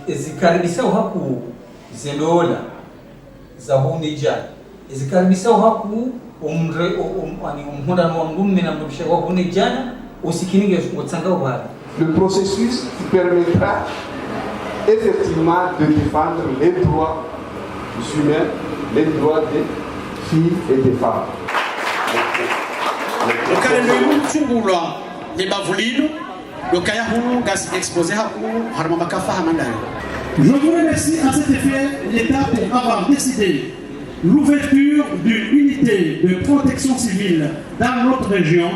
ezikaribisa haku zendola za hunijana ezikaribisa haku umhundano wa mdumme na mdumshe wa hunijana usikinige utsanga ubara. Le processus qui permettra effectivement de défendre les droits humains, les droits des filles et des femmes. Le cas de Tsungula de Bavulino, le cas de exposé à Harmamakafa Hamandai. Je vous remercie à cet effet l'État pour avoir décidé l'ouverture d'une unité de protection civile dans notre région.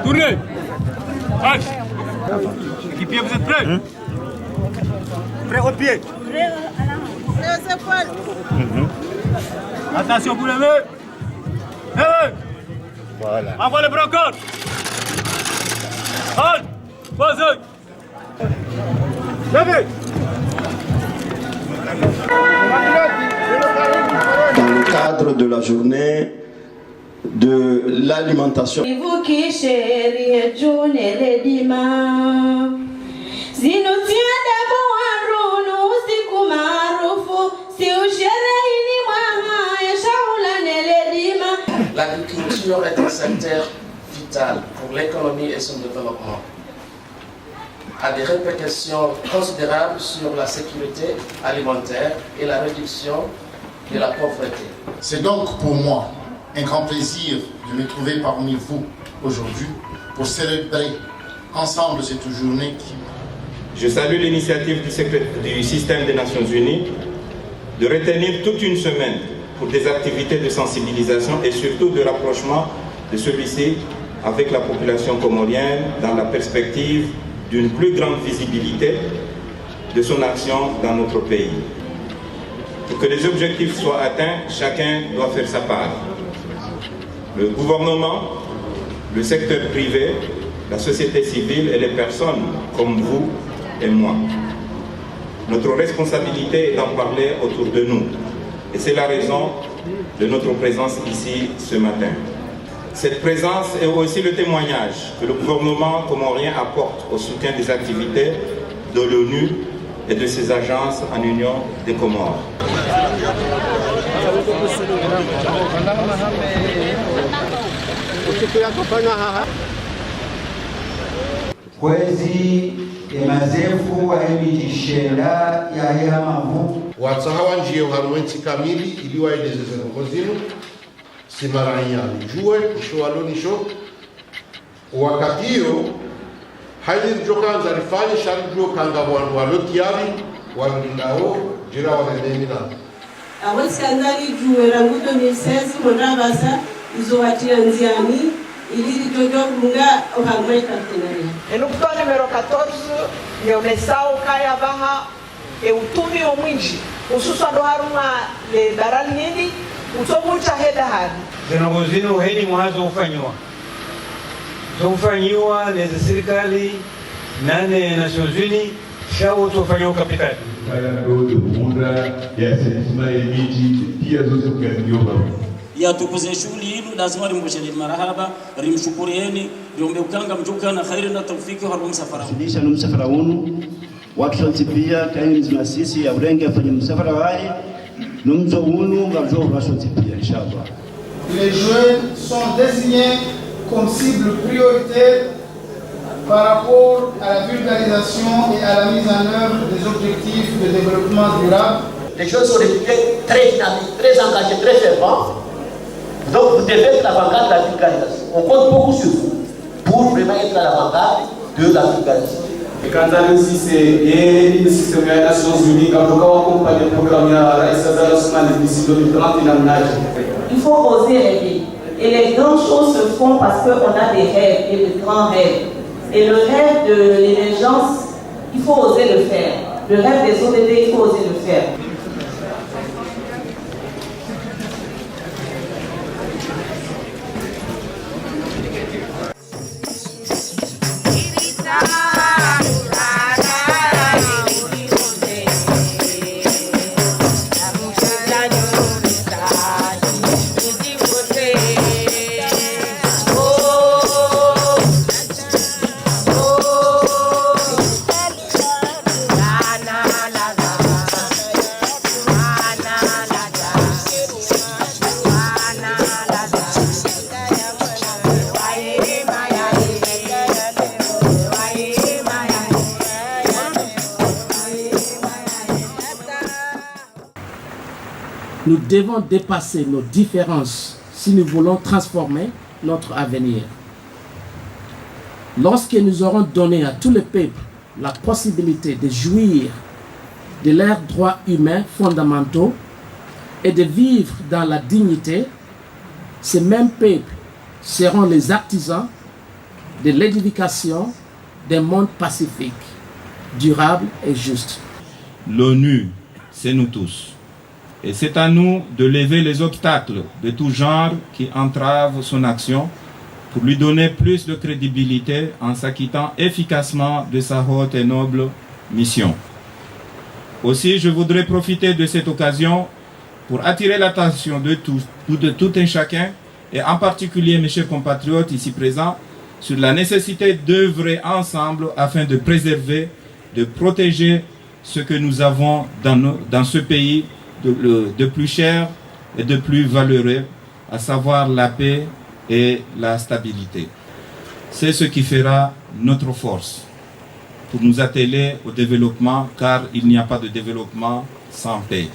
Tournez. Axe. Équipier, vous êtes prêts? Prêts au pied. Prêts aux épaules. Attention pour les mains. Voilà. Envoie les bras encore. Halt. Vas-y. Levez. Dans le cadre de la journée de l'alimentation. L'agriculture est un secteur vital pour l'économie et son développement, a des répercussions considérables sur la sécurité alimentaire et la réduction de la pauvreté. C'est donc pour moi un grand plaisir de me trouver parmi vous aujourd'hui pour célébrer ensemble cette journée qui... Je salue l'initiative du système des Nations Unies de retenir toute une semaine pour des activités de sensibilisation et surtout de rapprochement de celui-ci avec la population comorienne dans la perspective d'une plus grande visibilité de son action dans notre pays. Pour que les objectifs soient atteints, chacun doit faire sa part. Le gouvernement, le secteur privé, la société civile et les personnes comme vous et moi. Notre responsabilité est d'en parler autour de nous. Et c'est la raison de notre présence ici ce matin. Cette présence est aussi le témoignage que le gouvernement comorien apporte au soutien des activités de l'ONU et de ses agences en Union des Comores. emazefu waimijishela ya mavu watsahawa njie uharuwensi kamili ili waelezeze ngozinu simaranyali jue ishowalonisho wakati hiyo haili jokanza rifanye shari juo kanga wandu walotiari walindao jira walendenina awal skandali juwe rangu 2016 mondabasa izowatia nziani ili jojo kunga uhamwe partenariat. E no plano número 14, eu nesau kaya baha e utumi omwinji ususa do haruma le barani nini utomucha heda hadi. Zinagozino heni mwazo ufanywa neze serikali nane Nations Unies shao tufanywa kapitali. Kaya ndodo munda ya sema miji pia zote kugaziwa ya tukuze shughuli hili lazima rimbushele marahaba rimshukurieni riombe ukanga mjuka na khairi na tawfiki harum msafara silisha no msafara wonu watu pia kaini mzima sisi ya urenge afanye msafara wale no mzo wonu ngazo watu pia inshallah. Les jeunes sont désignés comme cible prioritaire par rapport à la vulgarisation et à la mise en œuvre des objectifs de développement durable. Les jeunes sont réputés très dynamiques, très engagés, très fervents. Donc vous devez être l'avant-garde de la vulgarisation. On compte beaucoup sur vous pour vraiment être à l'avant-garde de la vulgarisation. Et quand on dit c'est le système des Nations Unies, quand on accompagne le programme il faut oser rêver. Et les grandes choses se font parce qu'on a des rêves et de grands rêves. Et le rêve de l'émergence, il faut oser le faire. Le rêve des ODD, il faut oser le faire. Nous devons dépasser nos différences si nous voulons transformer notre avenir. Lorsque nous aurons donné à tous les peuples la possibilité de jouir de leurs droits humains fondamentaux et de vivre dans la dignité, ces mêmes peuples seront les artisans de l'édification d'un monde pacifique, durable et juste. L'ONU, c'est nous tous. Et c'est à nous de lever les obstacles de tout genre qui entravent son action pour lui donner plus de crédibilité en s'acquittant efficacement de sa haute et noble mission. Aussi, je voudrais profiter de cette occasion pour attirer l'attention de tout un chacun, et en particulier mes chers compatriotes ici présents, sur la nécessité d'œuvrer ensemble afin de préserver, de protéger ce que nous avons dans ce pays de plus cher et de plus valeureux, à savoir la paix et la stabilité. C'est ce qui fera notre force pour nous atteler au développement, car il n'y a pas de développement sans paix.